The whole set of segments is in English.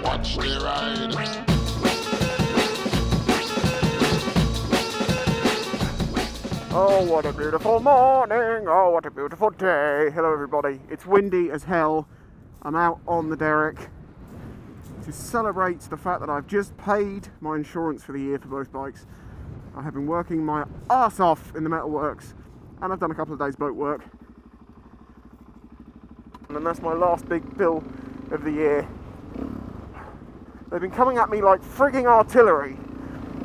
Watch me ride. Oh, what a beautiful morning. Oh, what a beautiful day. Hello, everybody. It's windy as hell. I'm out on the derrick to celebrate the fact that I've just paid my insurance for the year for both bikes. I have been working my arse off in the metalworks, and I've done a couple of days boat work. And then that's my last big bill of the year. They've been coming at me like frigging artillery,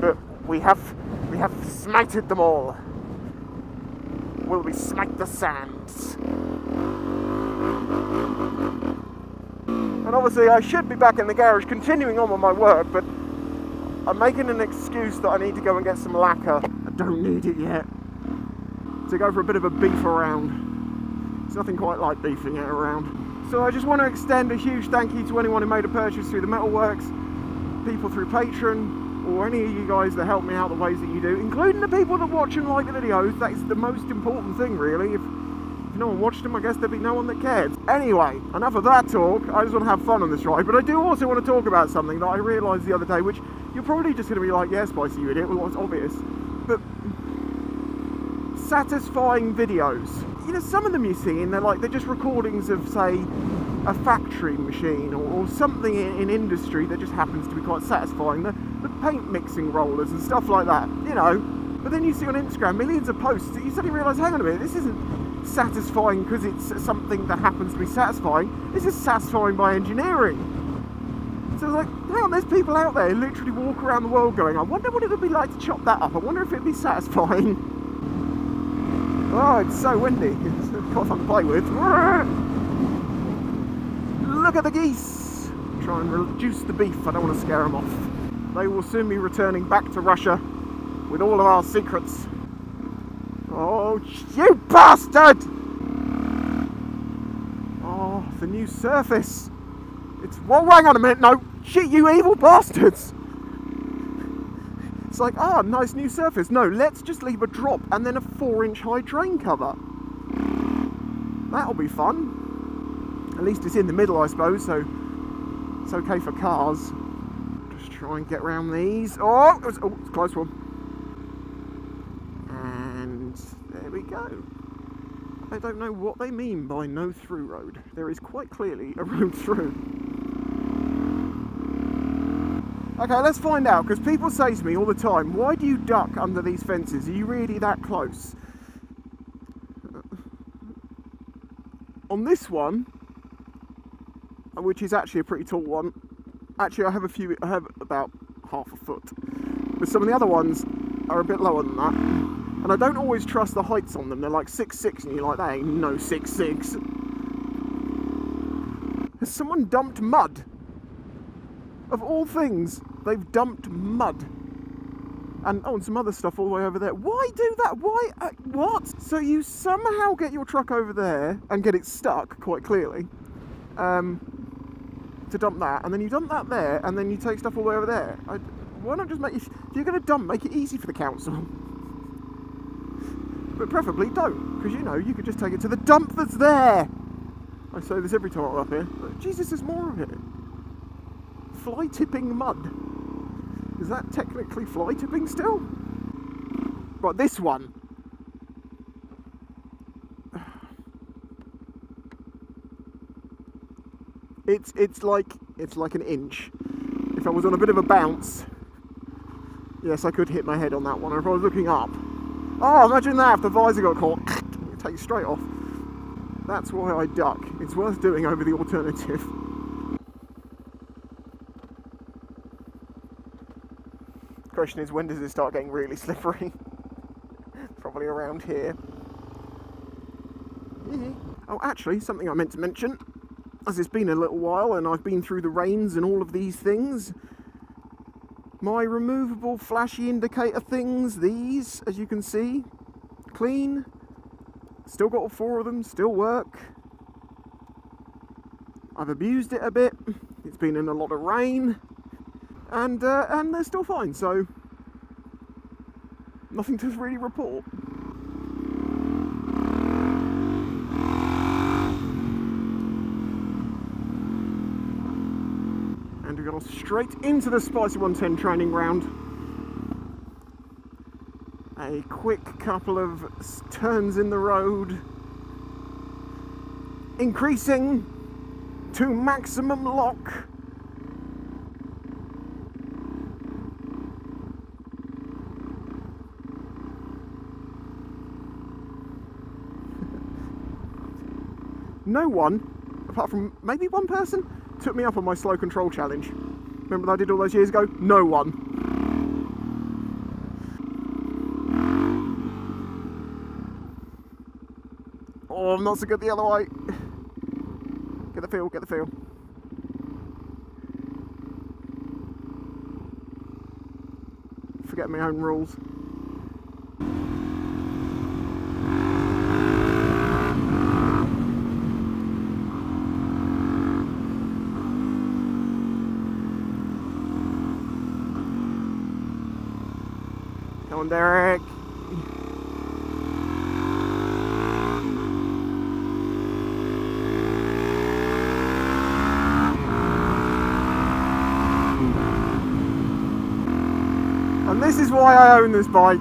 but we have smited them all. Will we smite the sands? And obviously I should be back in the garage continuing on with my work, but I'm making an excuse that I need to go and get some lacquer. I don't need it yet. To go for a bit of a beef around. It's nothing quite like beefing it around. So I just want to extend a huge thank you to anyone who made a purchase through the Metalworks, people through Patreon, or any of you guys that help me out the ways that you do, including the people that watch and like the videos. That is the most important thing, really. If no one watched them, I guess there'd be no one that cared. Anyway, enough of that talk. I just want to have fun on this ride, but I do also want to talk about something that I realised the other day, which you're probably just going to be like, yeah, Spicy, you idiot, well, it's obvious. But satisfying videos. You know, some of them you see, and they're just recordings of, say, a factory machine or something in industry that just happens to be quite satisfying. The paint mixing rollers and stuff like that, you know. But then you see on Instagram millions of posts that you suddenly realise, hang on a minute, this isn't satisfying because it's something that happens to be satisfying. This is satisfying by engineering. So it's like, hang on, there's people out there who literally walk around the world going, I wonder what it would be like to chop that up. I wonder if it'd be satisfying. Oh, it's so windy. It's quite fun to play with. Look at the geese. Try and reduce the beef. I don't want to scare them off. They will soon be returning back to Russia with all of our secrets. Oh, you bastard! Oh, the new surface. It's, whoa, hang on a minute, no. Shit, you evil bastards! It's like, ah, nice new surface. No, let's just leave a drop and then a 4-inch high drain cover. That'll be fun. At least it's in the middle, I suppose, so it's okay for cars. Just try and get around these. Oh, it's a close one. There we go. I don't know what they mean by no through road. There is quite clearly a road through. Okay, let's find out, because people say to me all the time, why do you duck under these fences? Are you really that close? On this one, which is actually a pretty tall one, actually I have about half a foot. But some of the other ones are a bit lower than that. And I don't always trust the heights on them. They're like 6'6", and you're like, that ain't no 6'6". Has someone dumped mud? Of all things, they've dumped mud. And oh, and some other stuff all the way over there. Why do that? Why? What? So you somehow get your truck over there and get it stuck, quite clearly, to dump that, and then you dump that there, and then you take stuff all the way over there. Why not just make it, if you're going to dump, make it easy for the council. But preferably don't, because you know, you could just take it to the dump that's there. I say this every time I'm up here. But Jesus, there's more of it. Fly tipping mud. Is that technically fly tipping still? Right, this one. It's like an inch. If I was on a bit of a bounce, yes, I could hit my head on that one. Or if I was looking up. Oh, imagine that if the visor got caught. It takes straight off. That's why I duck. It's worth doing over the alternative. The question is, when does it start getting really slippery? Probably around here. Oh, actually, something I meant to mention. As it's been a little while and I've been through the rains and all of these things, my removable flashy indicator things, these, as you can see, clean. Still got all 4 of them, still work. I've abused it a bit. It's been in a lot of rain, and they're still fine, so nothing to really report. And to go straight into the Spicy 110 training ground. A quick couple of turns in the road, increasing to maximum lock. No one, apart from maybe one person, took me up on my slow control challenge. Remember that I did all those years ago? No one. Oh, I'm not so good the other way. Get the feel, get the feel. Forget my own rules. Come on, Derek. And this is why I own this bike.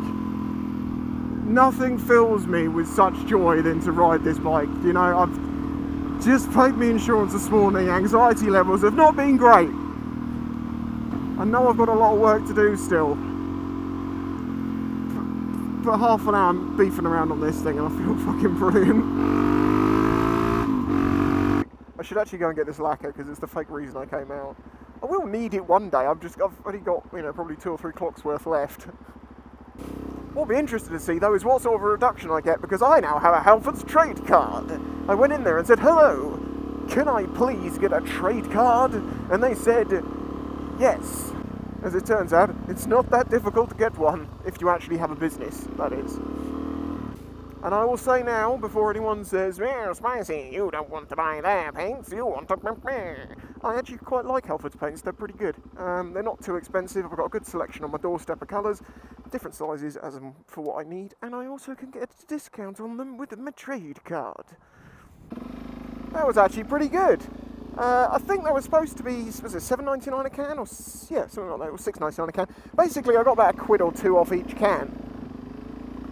Nothing fills me with such joy than to ride this bike. You know, I've just paid my insurance this morning. Anxiety levels have not been great. I know I've got a lot of work to do still. But half an hour I'm beefing around on this thing and I feel fucking brilliant. I should actually go and get this lacquer because it's the fake reason I came out. I will need it one day. I've only got, you know, probably 2 or 3 clocks worth left. What I'll be interested to see though is what sort of a reduction I get, because I now have a Halfords trade card. I went in there and said, hello, can I please get a trade card? And they said, yes. As it turns out, it's not that difficult to get one, if you actually have a business, that is. And I will say now, before anyone says, well, Spicy, you don't want to buy their paints, you want to... I actually quite like Halfords paints, they're pretty good. They're not too expensive, I've got a good selection on my doorstep of colours, different sizes as for what I need, and I also can get a discount on them with my trade card. That was actually pretty good. I think they were supposed to be, was it $7.99 a can? Or, yeah, something like that, or $6.99 a can. Basically, I got about £1 or £2 off each can.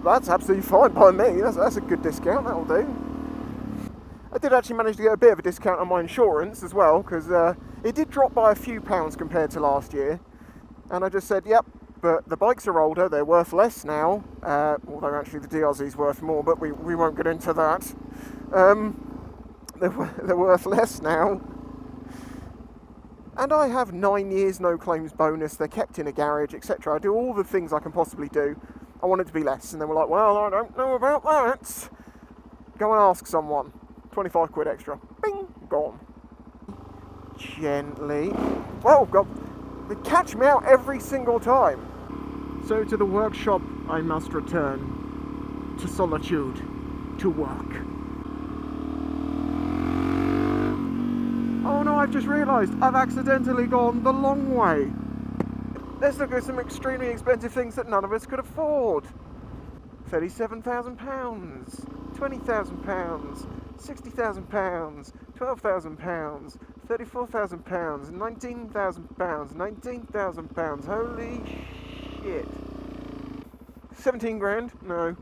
That's absolutely fine by me, that's a good discount, that'll do. I did actually manage to get a bit of a discount on my insurance as well, because it did drop by a few pounds compared to last year. And I just said, yep, but the bikes are older, they're worth less now. Although actually the DRZ's worth more, but we won't get into that. They're worth less now. And I have 9 years no claims bonus, they're kept in a garage, etc. I do all the things I can possibly do. I want it to be less, and they were like, well, I don't know about that. Go and ask someone. 25 quid extra. Bing! Gone. Gently. Oh, God. They catch me out every single time. So to the workshop I must return. To solitude. To work. Oh no, I've just realised I've accidentally gone the long way. Let's look at some extremely expensive things that none of us could afford. £37,000, £20,000, £60,000, £12,000, £34,000, £19,000, £19,000. Holy shit! 17 grand? No.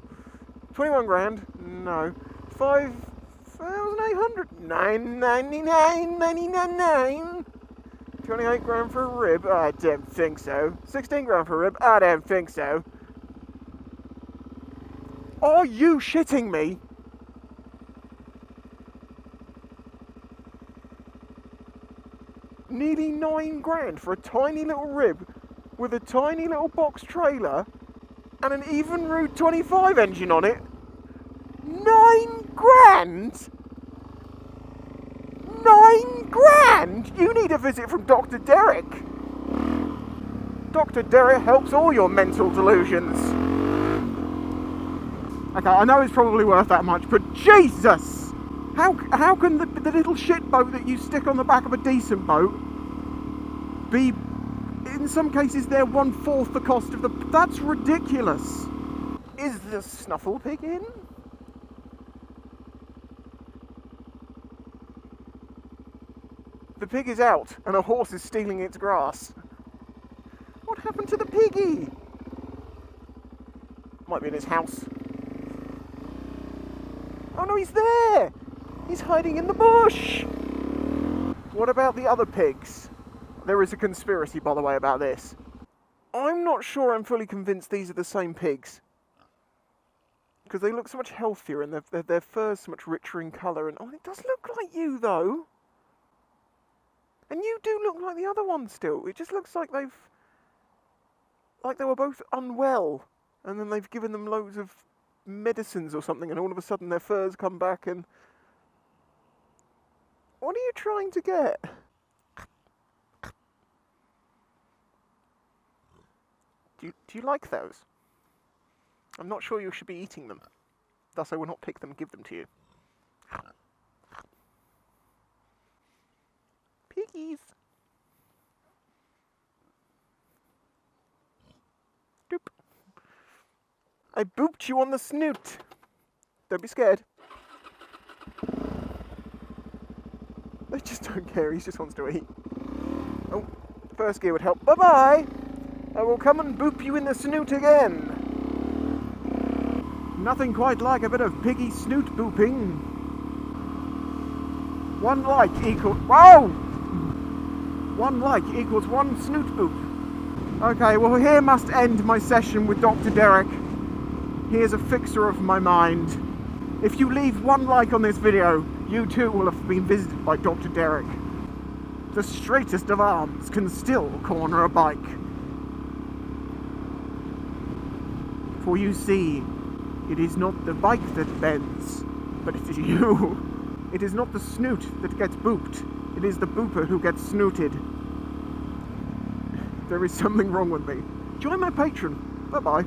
21 grand? No. 5,800? 999. 28 grand for a rib? I don't think so. 16 grand for a rib? I don't think so. Are you shitting me? Nearly 9 grand for a tiny little rib with a tiny little box trailer and an even Route 25 engine on it? 9 grand? 9 grand? You need a visit from Dr. Derek. Dr. Derek helps all your mental delusions. Okay, I know it's probably worth that much, but Jesus! How can the little shit boat that you stick on the back of a decent boat be, in some cases, they're 1/4 the cost of the... That's ridiculous! Is the snuffle pig in? The pig is out, and a horse is stealing its grass. What happened to the piggy? Might be in his house. Oh no, he's there! He's hiding in the bush! What about the other pigs? There is a conspiracy, by the way, about this. I'm not sure I'm fully convinced these are the same pigs. Because they look so much healthier and their fur's so much richer in colour. And oh, it does look like you, though. And you do look like the other one still. It just looks like they've... like they were both unwell. And then they've given them loads of medicines or something. And all of a sudden their furs come back and... What are you trying to get? Do you like those? I'm not sure you should be eating them. Thus I will not pick them and give them to you. Piggies! Doop. I booped you on the snoot. Don't be scared. They just don't care, he just wants to eat. Oh, first gear would help. Bye-bye! I will come and boop you in the snoot again. Nothing quite like a bit of piggy snoot booping. 1 like equals... Whoa! 1 like equals 1 snoot boop. Okay, well here must end my session with Dr. Derek. He is a fixer of my mind. If you leave 1 like on this video, you too will have been visited by Dr. Derek. The straightest of arms can still corner a bike. For you see, it is not the bike that bends, but it is you. It is not the snoot that gets booped, it is the booper who gets snooted. There is something wrong with me. Join my Patreon. Bye-bye.